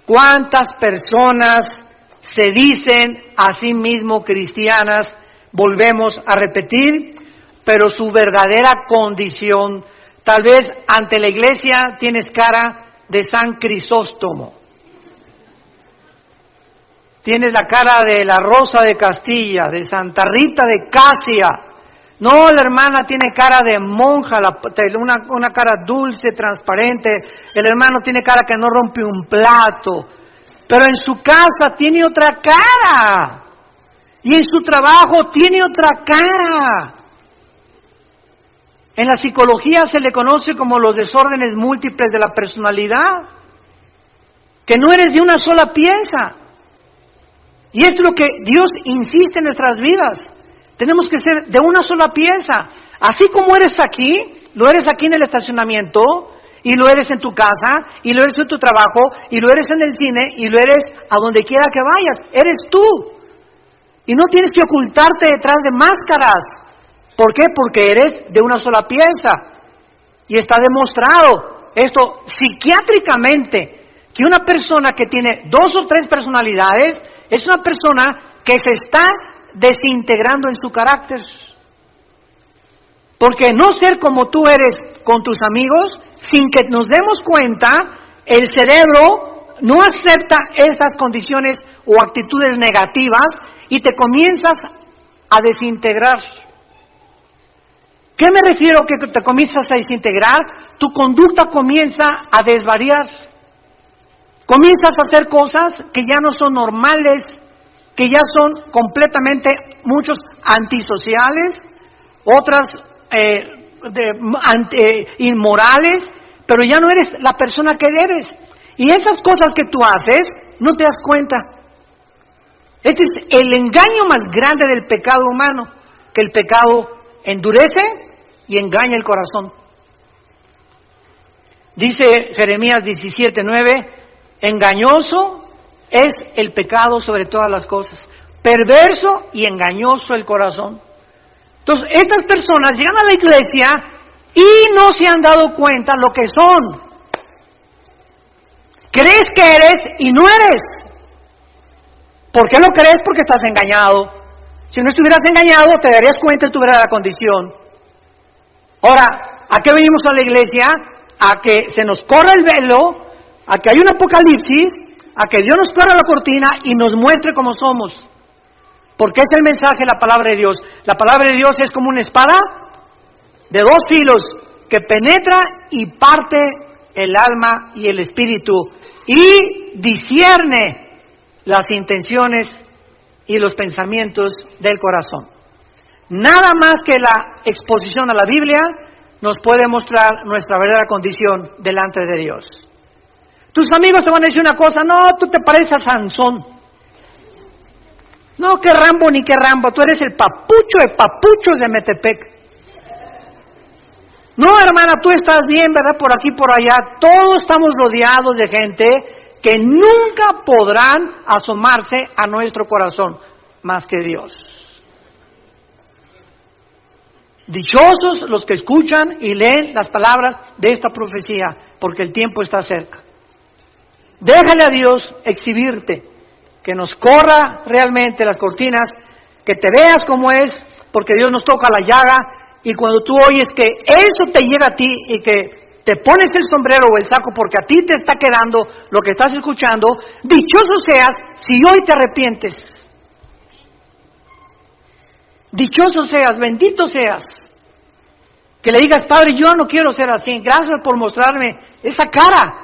¿Cuántas personas se dicen a sí mismo cristianas? Volvemos a repetir, pero su verdadera condición, tal vez ante la iglesia tienes cara de San Crisóstomo, tienes la cara de la Rosa de Castilla, de Santa Rita de Casia. No, la hermana tiene cara de monja, una cara dulce, transparente. El hermano tiene cara que no rompe un plato. Pero en su casa tiene otra cara. Y en su trabajo tiene otra cara. En la psicología se le conoce como los desórdenes múltiples de la personalidad. Que no eres de una sola pieza. Y esto es lo que Dios insiste en nuestras vidas. Tenemos que ser de una sola pieza. Así como eres aquí, lo eres aquí en el estacionamiento, y lo eres en tu casa, y lo eres en tu trabajo, y lo eres en el cine, y lo eres a donde quiera que vayas. Eres tú. Y no tienes que ocultarte detrás de máscaras. ¿Por qué? Porque eres de una sola pieza. Y está demostrado esto psiquiátricamente, que una persona que tiene 2 o 3 personalidades es una persona que se está desintegrando en su carácter. Porque no ser como tú eres con tus amigos, sin que nos demos cuenta, el cerebro no acepta estas condiciones o actitudes negativas y te comienzas a desintegrar. ¿Qué me refiero que te comienzas a desintegrar? Tu conducta comienza a desvariar. Comienzas a hacer cosas que ya no son normales. que ya son completamente muchos antisociales, otras inmorales, pero ya no eres la persona que eres. Y esas cosas que tú haces, no te das cuenta. Este es el engaño más grande del pecado humano, que el pecado endurece y engaña el corazón. Dice Jeremías 17:9, engañoso es el pecado sobre todas las cosas, perverso y engañoso el corazón. Entonces, estas personas llegan a la iglesia y no se han dado cuenta lo que son. Crees que eres y no eres. ¿Por qué lo crees? Porque estás engañado. Si no estuvieras engañado, te darías cuenta de tu verdadera condición. Ahora, ¿a qué venimos a la iglesia? A que se nos corra el velo, a que haya un apocalipsis, a que Dios nos corra la cortina y nos muestre cómo somos. Porque es el mensaje de la palabra de Dios. La palabra de Dios es como una espada de dos filos que penetra y parte el alma y el espíritu y discierne las intenciones y los pensamientos del corazón. Nada más que la exposición a la Biblia nos puede mostrar nuestra verdadera condición delante de Dios. Tus amigos te van a decir una cosa, no, tú te pareces a Sansón. No, que Rambo ni que Rambo, tú eres el papucho de papuchos de Metepec. No, hermana, tú estás bien, ¿verdad? Por aquí, por allá. Todos estamos rodeados de gente que nunca podrán asomarse a nuestro corazón más que Dios. Dichosos los que escuchan y leen las palabras de esta profecía, porque el tiempo está cerca. Déjale a Dios exhibirte, que nos corra realmente las cortinas, que te veas como es, porque Dios nos toca la llaga, y cuando tú oyes que eso te llega a ti y que te pones el sombrero o el saco porque a ti te está quedando lo que estás escuchando, dichoso seas si hoy te arrepientes. Dichoso seas, bendito seas. Que le digas, Padre, yo no quiero ser así, gracias por mostrarme esa cara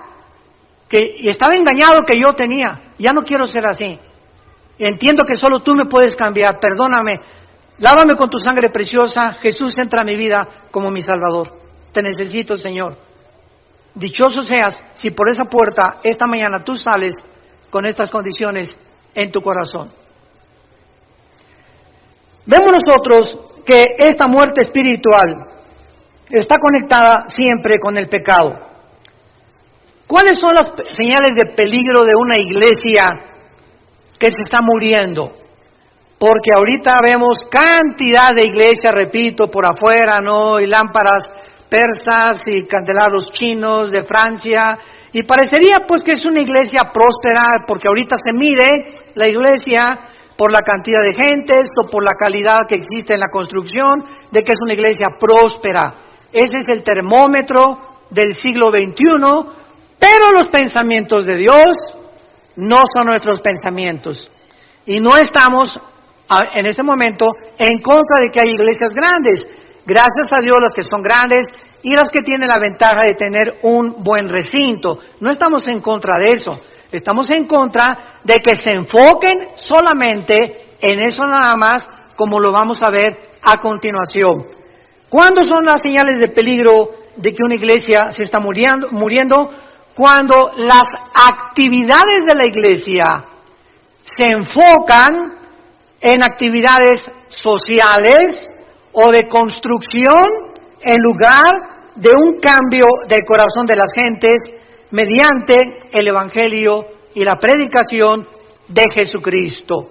que estaba engañado que yo tenía, ya no quiero ser así. Entiendo que solo tú me puedes cambiar, perdóname, lávame con tu sangre preciosa, Jesús entra a mi vida como mi Salvador. Te necesito, Señor. Dichoso seas si por esa puerta esta mañana tú sales con estas condiciones en tu corazón. Vemos nosotros que esta muerte espiritual está conectada siempre con el pecado. ¿Cuáles son las señales de peligro de una iglesia que se está muriendo? Porque ahorita vemos cantidad de iglesias, repito, por afuera, ¿no? Y lámparas persas y candelabros chinos de Francia. Y parecería pues que es una iglesia próspera, porque ahorita se mide la iglesia por la cantidad de gentes o por la calidad que existe en la construcción, de que es una iglesia próspera. Ese es el termómetro del siglo XXI, pero los pensamientos de Dios no son nuestros pensamientos. Y no estamos en este momento en contra de que hay iglesias grandes. Gracias a Dios las que son grandes y las que tienen la ventaja de tener un buen recinto. No estamos en contra de eso. Estamos en contra de que se enfoquen solamente en eso nada más, como lo vamos a ver a continuación. ¿Cuándo son las señales de peligro de que una iglesia se está muriendo? Cuando las actividades de la iglesia se enfocan en actividades sociales o de construcción en lugar de un cambio del corazón de las gentes mediante el Evangelio y la predicación de Jesucristo.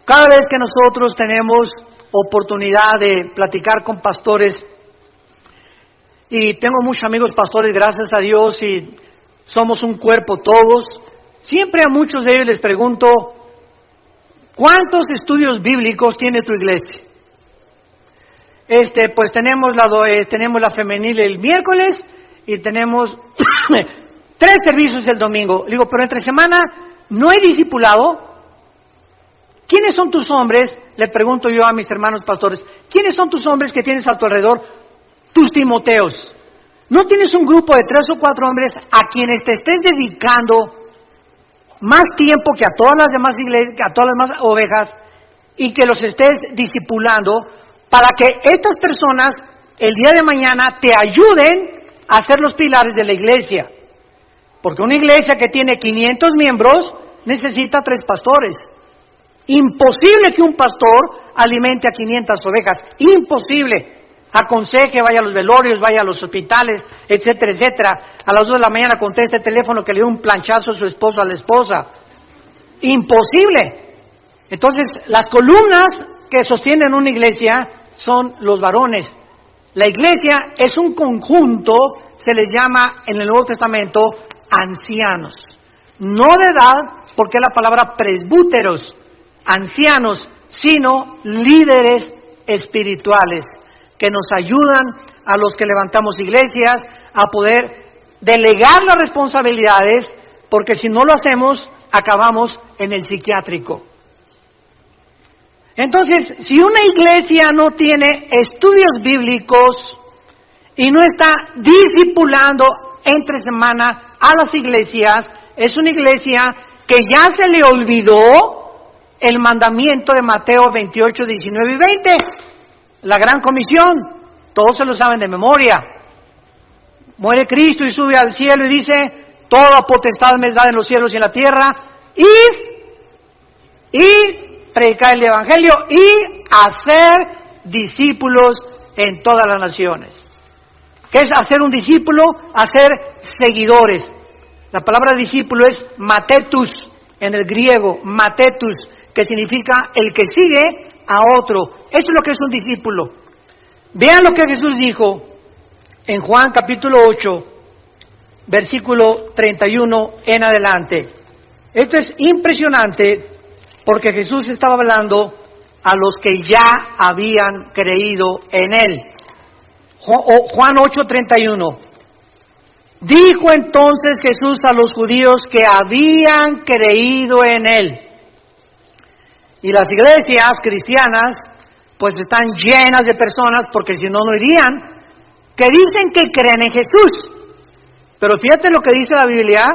Cada vez que nosotros tenemos oportunidad de platicar con pastores, y tengo muchos amigos pastores, gracias a Dios, y somos un cuerpo todos, siempre a muchos de ellos les pregunto, ¿cuántos estudios bíblicos tiene tu iglesia? Pues tenemos la femenil el miércoles y tenemos 3 servicios el domingo. Le digo, pero entre semana no hay discipulado. ¿Quiénes son tus hombres? Le pregunto yo a mis hermanos pastores, ¿quiénes son tus hombres que tienes a tu alrededor? Tus Timoteos. ¿No tienes un grupo de 3 o 4 hombres a quienes te estés dedicando más tiempo que a todas las demás iglesias, que a todas las demás ovejas, y que los estés discipulando para que estas personas el día de mañana te ayuden a ser los pilares de la iglesia. Porque una iglesia que tiene 500 miembros necesita 3 pastores. Imposible que un pastor alimente a 500 ovejas. Imposible. Aconseje, vaya a los velorios, vaya a los hospitales, etcétera, etcétera. A las 2 de la mañana conteste el teléfono que le dio un planchazo a su esposo, a la esposa. Imposible. Entonces, las columnas que sostienen una iglesia son los varones. La iglesia es un conjunto, se les llama en el Nuevo Testamento ancianos. No de edad, porque es la palabra presbúteros, ancianos, sino líderes espirituales que nos ayudan a los que levantamos iglesias a poder delegar las responsabilidades, porque si no lo hacemos, acabamos en el psiquiátrico. Entonces, si una iglesia no tiene estudios bíblicos y no está discipulando entre semana a las iglesias, es una iglesia que ya se le olvidó el mandamiento de Mateo 28, 19 y 20, la gran comisión. Todos se lo saben de memoria. Muere Cristo y sube al cielo y dice: toda potestad me es dada en los cielos y en la tierra, y predicar el evangelio y hacer discípulos en todas las naciones. ¿Qué es hacer un discípulo? Hacer seguidores. La palabra discípulo es matetus en el griego, matetus, que significa el que sigue a otro. Eso es lo que es un discípulo. Vean lo que Jesús dijo en Juan capítulo 8, versículo 31 en adelante. Esto es impresionante porque Jesús estaba hablando a los que ya habían creído en Él. Juan 8:31. Dijo entonces Jesús a los judíos que habían creído en Él. Y las iglesias cristianas pues están llenas de personas, porque si no, no irían, que dicen que creen en Jesús. Pero fíjate lo que dice la Biblia,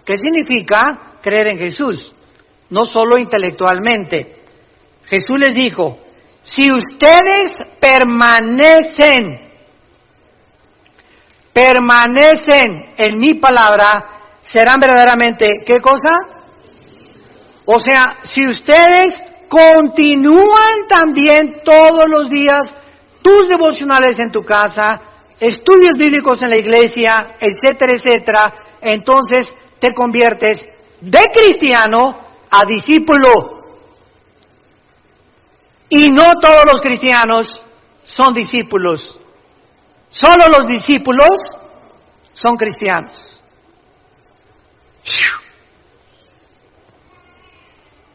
¿qué significa creer en Jesús? No solo intelectualmente. Jesús les dijo: si ustedes permanecen en mi palabra, serán verdaderamente, ¿qué cosa? O sea, si ustedes continúan también todos los días tus devocionales en tu casa, estudios bíblicos en la iglesia, etcétera, etcétera, entonces te conviertes de cristiano a discípulo. Y no todos los cristianos son discípulos. Solo los discípulos son cristianos.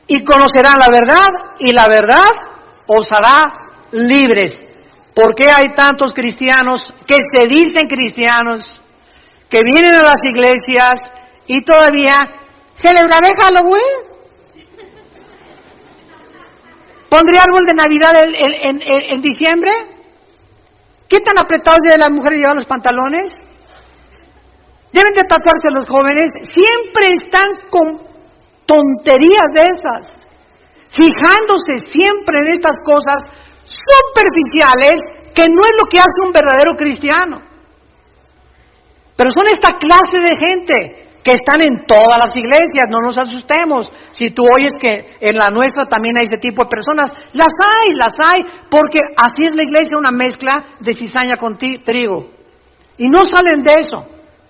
Y conocerán la verdad, y la verdad os hará libres. ¿Por qué hay tantos cristianos que se dicen cristianos, que vienen a las iglesias y todavía celebraré Halloween? ¿Pondré árbol de Navidad en diciembre? ¿Qué tan apretados deben las mujeres llevar los pantalones? Deben de tatuarse los jóvenes. Siempre están con tonterías de esas, fijándose siempre en estas cosas superficiales que no es lo que hace un verdadero cristiano. Pero son esta clase de gente que están en todas las iglesias. No nos asustemos si tú oyes que en la nuestra también hay ese tipo de personas. Las hay, porque así es la iglesia, una mezcla de cizaña con trigo, y no salen de eso.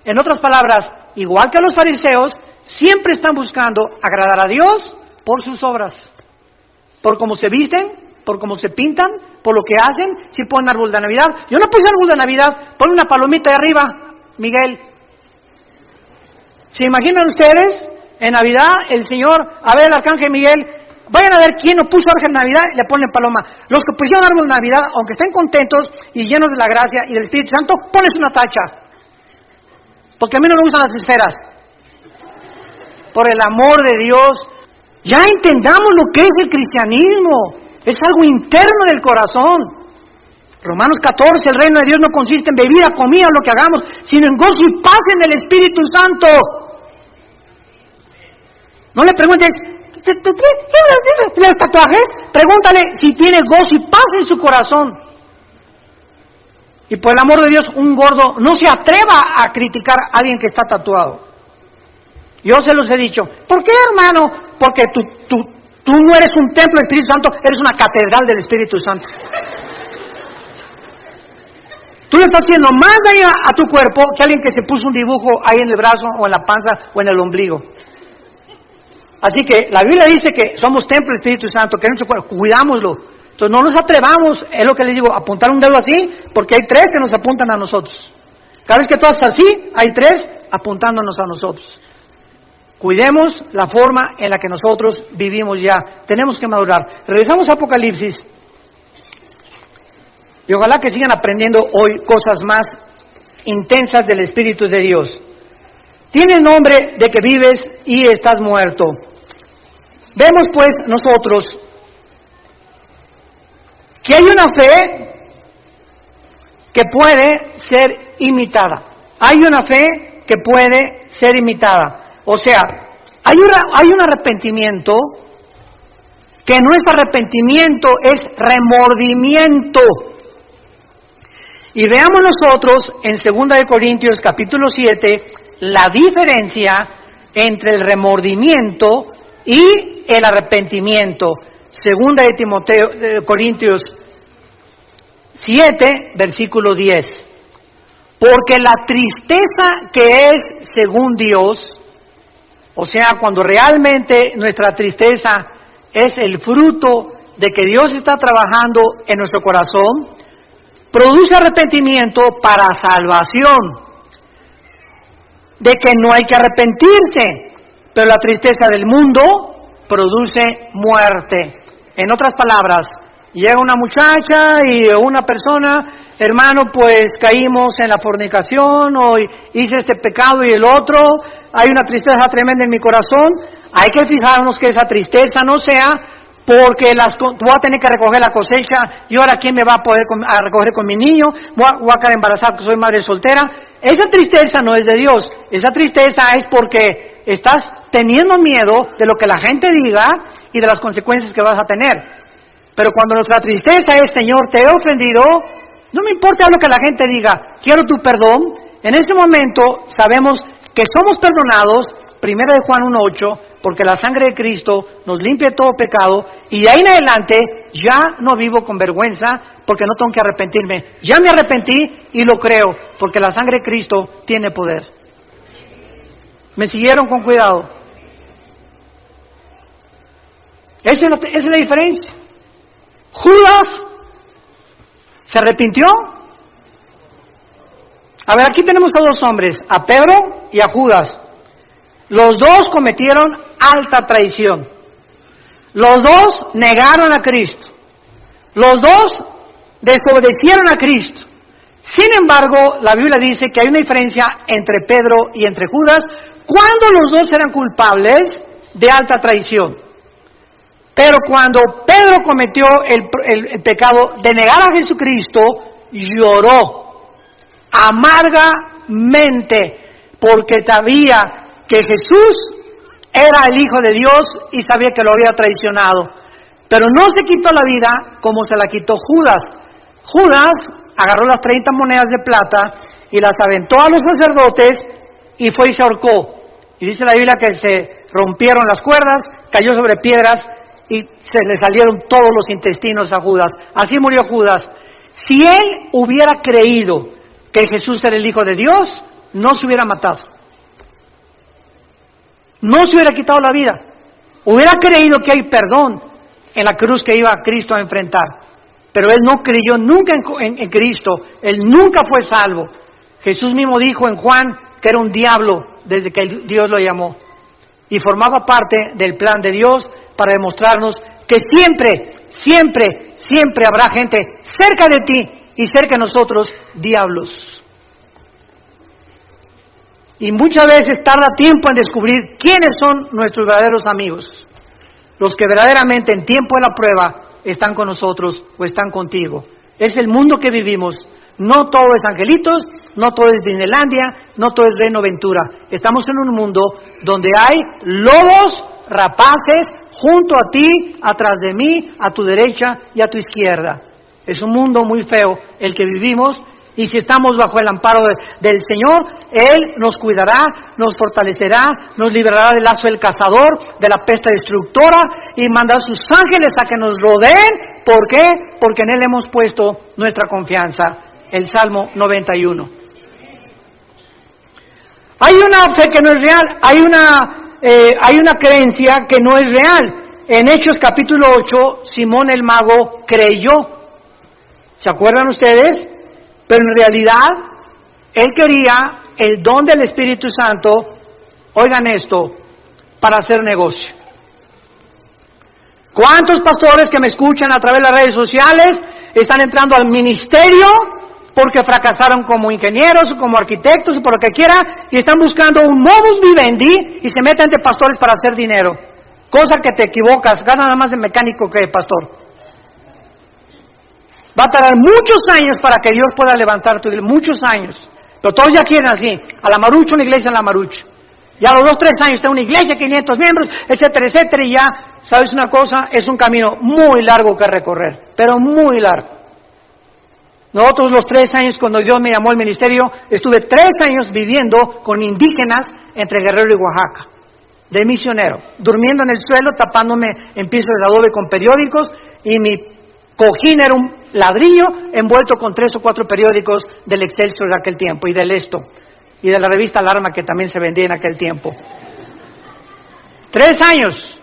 En otras palabras, igual que los fariseos, siempre están buscando agradar a Dios por sus obras, por cómo se visten, por cómo se pintan, por lo que hacen. Si ponen árbol de Navidad, yo no puse árbol de Navidad, pon una palomita de arriba, Miguel. ¿Se imaginan ustedes en Navidad el Señor, a ver el arcángel Miguel, vayan a ver quién no puso árbol de Navidad y le ponen paloma? Los que pusieron árbol de Navidad, aunque estén contentos y llenos de la gracia y del Espíritu Santo, pones una tacha, porque a mí no me gustan las esferas. Por el amor de Dios, ya entendamos lo que es el cristianismo. Es algo interno del corazón. Romanos 14, el reino de Dios no consiste en bebida, comida, lo que hagamos, sino en gozo y paz en el Espíritu Santo. No le preguntes, ¿tienes tatuajes? Pregúntale si tiene gozo y paz en su corazón. Y por el amor de Dios, un gordo no se atreva a criticar a alguien que está tatuado. Yo se los he dicho. ¿Por qué, hermano? Porque tú no eres un templo del Espíritu Santo, eres una catedral del Espíritu Santo. Tú le estás haciendo más daño a tu cuerpo que alguien que se puso un dibujo ahí en el brazo o en la panza o en el ombligo. Así que la Biblia dice que somos templo del Espíritu Santo, que es nuestro cuerpo, cuidámoslo. Entonces no nos atrevamos, es lo que les digo, apuntar un dedo así, porque hay 3 que nos apuntan a nosotros. Cada vez que tú haces así, hay 3 apuntándonos a nosotros. Cuidemos la forma en la que nosotros vivimos ya. Tenemos que madurar. Regresamos a Apocalipsis. Y ojalá que sigan aprendiendo hoy cosas más intensas del Espíritu de Dios. Tiene el nombre de que vives y estás muerto. Vemos pues nosotros que hay una fe que puede ser imitada. Hay una fe que puede ser imitada. O sea, hay un arrepentimiento que no es arrepentimiento, es remordimiento. Y veamos nosotros en 2 de Corintios capítulo 7 la diferencia entre el remordimiento y el arrepentimiento. 2 de Corintios 7, versículo 10. Porque la tristeza que es según Dios, o sea, cuando realmente nuestra tristeza es el fruto de que Dios está trabajando en nuestro corazón, produce arrepentimiento para salvación, de que no hay que arrepentirse, pero la tristeza del mundo produce muerte. En otras palabras, llega una muchacha y una persona, hermano, pues caímos en la fornicación o hice este pecado y el otro, hay una tristeza tremenda en mi corazón, hay que fijarnos que esa tristeza no sea porque voy a tener que recoger la cosecha, y ahora quién me va a poder a recoger con mi niño, voy a quedar embarazada porque soy madre soltera. Esa tristeza no es de Dios, esa tristeza es porque estás teniendo miedo de lo que la gente diga y de las consecuencias que vas a tener. Pero cuando nuestra tristeza es, Señor, te he ofendido, no me importa lo que la gente diga, quiero tu perdón. En ese momento sabemos que somos perdonados, 1 de Juan 1:8, porque la sangre de Cristo nos limpia de todo pecado, y de ahí en adelante ya no vivo con vergüenza, porque no tengo que arrepentirme. Ya me arrepentí y lo creo, porque la sangre de Cristo tiene poder. ¿Me siguieron con cuidado? Esa es la diferencia. Judas se arrepintió. A ver, aquí tenemos a 2 hombres, a Pedro y a Judas. Los 2 cometieron alta traición. Los 2 negaron a Cristo. Los 2 desobedecieron a Cristo. Sin embargo, la Biblia dice que hay una diferencia entre Pedro y entre Judas cuando los 2 eran culpables de alta traición. Pero cuando Pedro cometió el pecado de negar a Jesucristo, lloró amargamente porque sabía que Jesús era el Hijo de Dios y sabía que lo había traicionado. Pero no se quitó la vida como se la quitó Judas. Judas agarró las 30 monedas de plata y las aventó a los sacerdotes y fue y se ahorcó. Y dice la Biblia que se rompieron las cuerdas, cayó sobre piedras y se le salieron todos los intestinos a Judas. Así murió Judas. Si él hubiera creído que Jesús era el Hijo de Dios, no se hubiera matado. No se hubiera quitado la vida. Hubiera creído que hay perdón en la cruz que iba Cristo a enfrentar. Pero él no creyó nunca en Cristo. Él nunca fue salvo. Jesús mismo dijo en Juan que era un diablo desde que Dios lo llamó. Y formaba parte del plan de Dios para demostrarnos que siempre habrá gente cerca de ti y cerca de nosotros, diablos. Y muchas veces tarda tiempo en descubrir quiénes son nuestros verdaderos amigos. Los que verdaderamente en tiempo de la prueba están con nosotros o están contigo. Es el mundo que vivimos. No todo es angelitos, no todo es Disneylandia, no todo es Reino Ventura. Estamos en un mundo donde hay lobos rapaces junto a ti, atrás de mí, a tu derecha y a tu izquierda. Es un mundo muy feo el que vivimos, y si estamos bajo el amparo del Señor, Él nos cuidará, nos fortalecerá, nos librará del lazo del cazador, de la peste destructora, y mandará sus ángeles a que nos rodeen. ¿Por qué? Porque en Él hemos puesto nuestra confianza. El Salmo 91. Hay una fe que no es real, hay una creencia que no es real. En Hechos capítulo 8, Simón el mago creyó. ¿Se acuerdan ustedes? Pero en realidad, él quería el don del Espíritu Santo, oigan esto, para hacer negocio. ¿Cuántos pastores que me escuchan a través de las redes sociales están entrando al ministerio porque fracasaron como ingenieros o como arquitectos o por lo que quiera, y están buscando un modus vivendi y se meten de pastores para hacer dinero? Cosa que te equivocas, gana nada más de mecánico que de pastor. Va a tardar muchos años para que Dios pueda levantar tu iglesia, muchos años. Pero todos ya quieren así, a la marucha, una iglesia a la marucha. Ya a los 2, 3 años está una iglesia, 500 miembros, etcétera, etcétera, y ya, ¿sabes una cosa? Es un camino muy largo que recorrer, pero muy largo. Nosotros los 3 años, cuando Dios me llamó al ministerio, estuve 3 años viviendo con indígenas entre Guerrero y Oaxaca, de misionero, durmiendo en el suelo, tapándome en pisos de adobe con periódicos, y mi cojín era un ladrillo envuelto con 3 o 4 periódicos del Excelsior de aquel tiempo, y del Esto, y de la revista Alarma, que también se vendía en aquel tiempo. 3 años,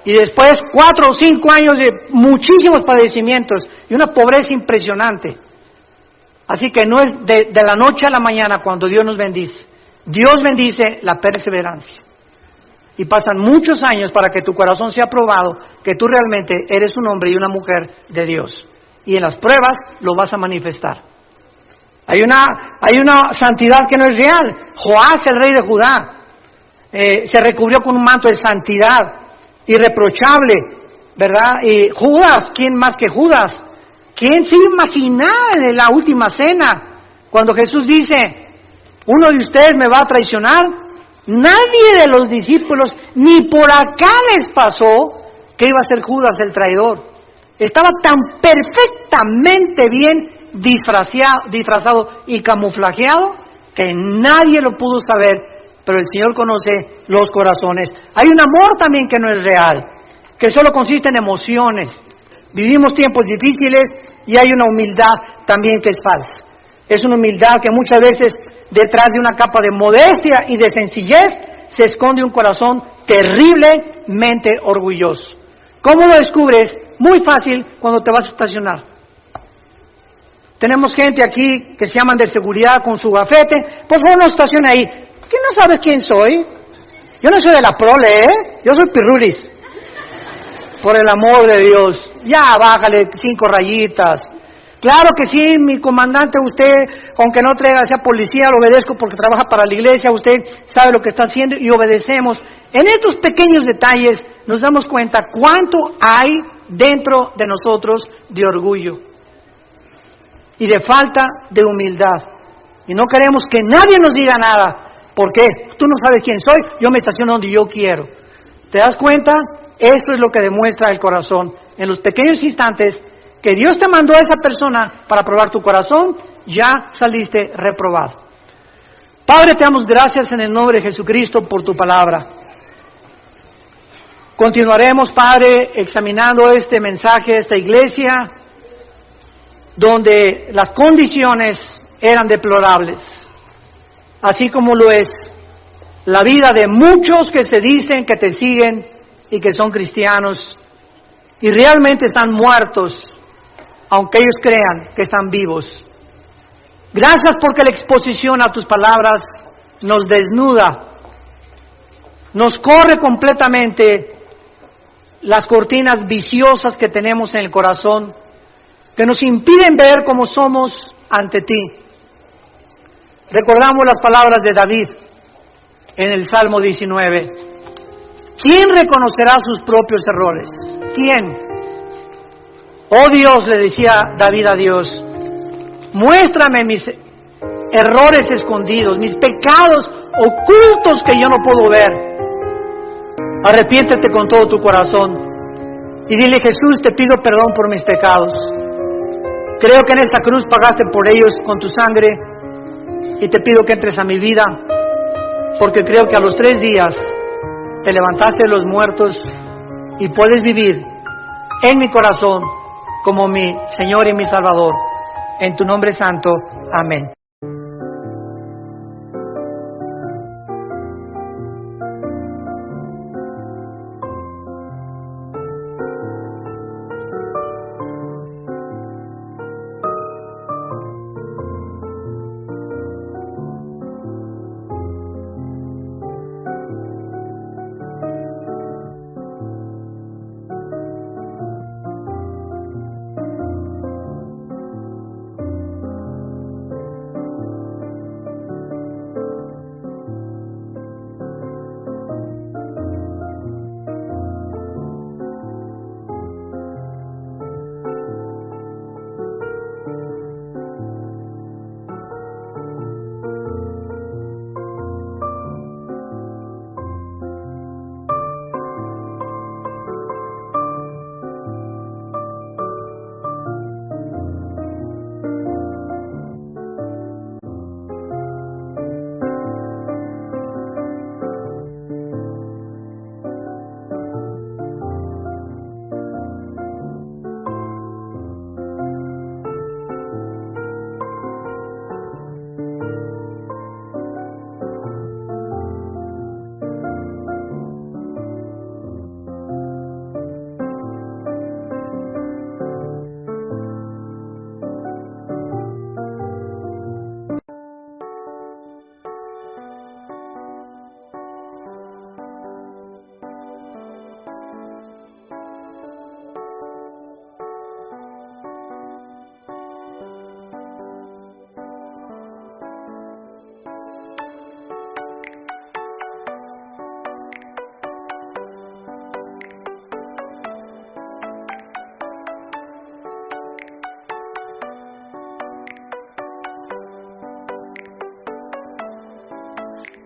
y después 4 o 5 años de muchísimos padecimientos, y una pobreza impresionante. Así que no es de la noche a la mañana cuando Dios nos bendice. Dios bendice la perseverancia. Y pasan muchos años para que tu corazón sea probado, que tú realmente eres un hombre y una mujer de Dios. Y en las pruebas lo vas a manifestar. Hay una santidad que no es real. Joás, el rey de Judá, se recubrió con un manto de santidad, irreprochable, ¿verdad? Y Judas, ¿quién más que Judas? ¿Quién se imaginaba en la última cena, cuando Jesús dice, uno de ustedes me va a traicionar? Nadie de los discípulos, ni por acá les pasó que iba a ser Judas el traidor. Estaba tan perfectamente bien disfrazado y camuflajeado que nadie lo pudo saber, pero el Señor conoce los corazones. Hay un amor también que no es real, que solo consiste en emociones. Vivimos tiempos difíciles y hay una humildad también que es falsa. Es una humildad que muchas veces detrás de una capa de modestia y de sencillez se esconde un corazón terriblemente orgulloso. ¿Cómo lo descubres? Muy fácil, cuando te vas a estacionar. Tenemos gente aquí que se llaman de seguridad con su gafete. Por favor, no estacione ahí. ¿Qué no sabes quién soy? Yo no soy de la prole, Yo soy pirruris. Por el amor de Dios. Ya, bájale 5 rayitas. Claro que sí, mi comandante, usted, aunque no sea policía, lo obedezco porque trabaja para la iglesia, usted sabe lo que está haciendo y obedecemos. En estos pequeños detalles nos damos cuenta cuánto hay dentro de nosotros de orgullo y de falta de humildad. Y no queremos que nadie nos diga nada. ¿Por qué? Tú no sabes quién soy, yo me estaciono donde yo quiero. ¿Te das cuenta? Esto es lo que demuestra el corazón. En los pequeños instantes que Dios te mandó a esa persona para probar tu corazón, ya saliste reprobado. Padre, te damos gracias en el nombre de Jesucristo por tu palabra. Continuaremos, Padre, examinando este mensaje de esta iglesia, donde las condiciones eran deplorables, así como lo es la vida de muchos que se dicen que te siguen y que son cristianos, y realmente están muertos, aunque ellos crean que están vivos. Gracias porque la exposición a tus palabras nos desnuda, nos corre completamente las cortinas viciosas que tenemos en el corazón, que nos impiden ver cómo somos ante ti. Recordamos las palabras de David en el Salmo 19. ¿Quién reconocerá sus propios errores? ¿Quién? Oh Dios, le decía David a Dios, muéstrame mis errores escondidos, mis pecados ocultos que yo no puedo ver. Arrepiéntete con todo tu corazón y dile: Jesús, te pido perdón por mis pecados. Creo que en esta cruz pagaste por ellos con tu sangre y te pido que entres a mi vida, porque creo que a los 3 días te levantaste de los muertos y puedes vivir en mi corazón como mi Señor y mi Salvador. En tu nombre santo. Amén.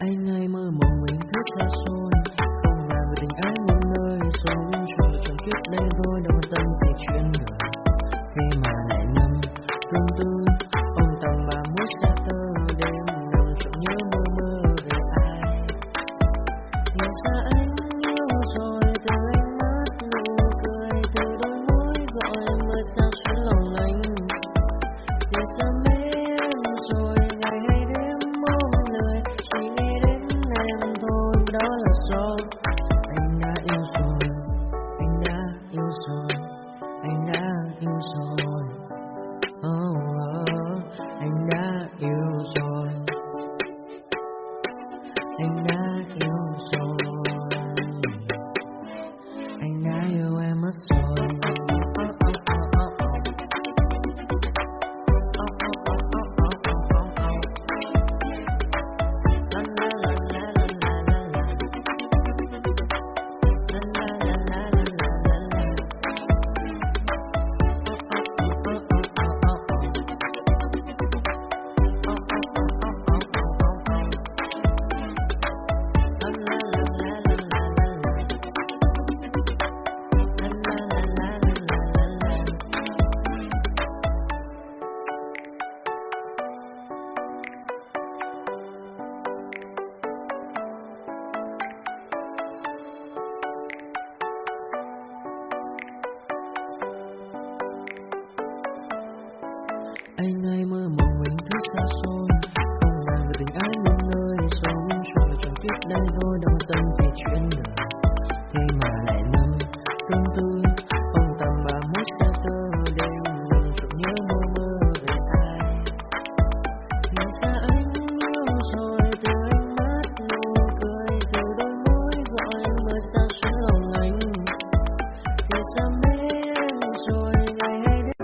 Anh ơi mơ mộng mình thức xa xôi, không ngờ người tình ái muôn nơi sống cho trọn kiếp đây thôi, đâu quan tâm gì chuyện đời. Khi mà lại nằm tương tư ông tầm bà mút xa thơ đêm nằm trọn nhớ mơ mơ về ai. Thì ra anh yêu rồi, từ ánh mắt nụ cười, từ đôi môi gọi mưa sao xuyến lòng anh. Thì ra mê em rồi, ngày hay đêm mong lời, suy nghĩ đến em thôi, đó là do anh đã yêu rồi, anh đã yêu rồi, anh đã yêu rồi. Anh đã yêu rồi, anh đã yêu rồi, anh đã yêu em mất rồi. Anh ơi mơ mộng mình thức xa xôi, không ngờ người tình ái muôn nơi sống cho trọn kiếp đây thôi, đâu quan tâm gì chuyện đời. Thế mà lại nằm tương tư ông tầm bà mút xa thơ đêm nằm trọn nhớ mơ mơ về ai. Thì ra anh yêu rồi, từ ánh mắt nụ cười, từ đôi môi gọi mưa sao xuyến lòng anh. Thì ra mê em rồi, ngày hay đêm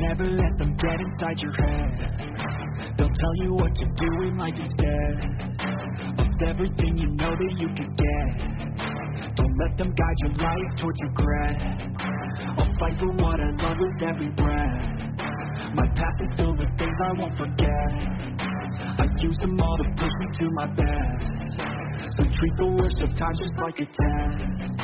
never let them get inside your head. They'll tell you what to do in life instead of everything you know that you can get. Don't let them guide your life towards regret. I'll fight for what I love with every breath. My past is filled with things I won't forget. I use them all to push me to my best. So treat the worst of times just like a test.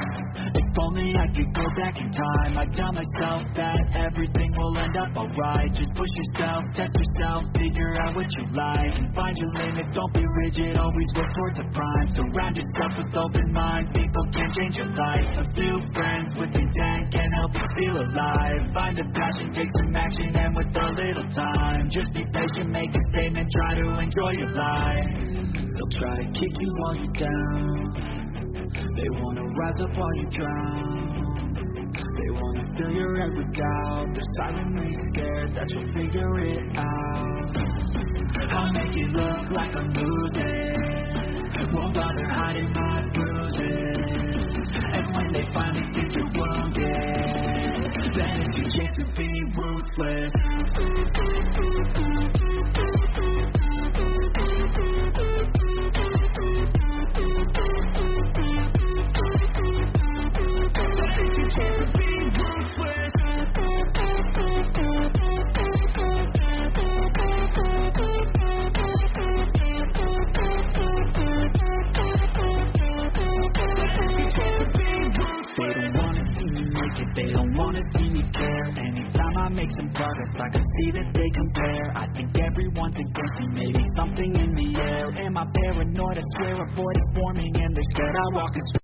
If only I could go back in time, I'd tell myself that everything will end up alright. Just push yourself, test yourself, figure out what you like, and find your limits, don't be rigid, always work towards a prime. Surround yourself with open minds, people can change your life. A few friends with intent can help you feel alive. Find a passion, take some action, and with a little time, just be patient, make a statement, try to enjoy your life. They'll try to kick you while you're down. They wanna rise up while you drown. They wanna fill your head with doubt. They're silently scared that you'll figure it out. I'll make it look like I'm losing, won't bother hiding my bruises. And when they finally think you're wounded, then it's your chance to be ruthless. They don't wanna see me care. Anytime I make some progress, I can see that they compare. I think everyone's against me, maybe something in the air. Am I paranoid? I swear a void is forming and they're scared I walk astray.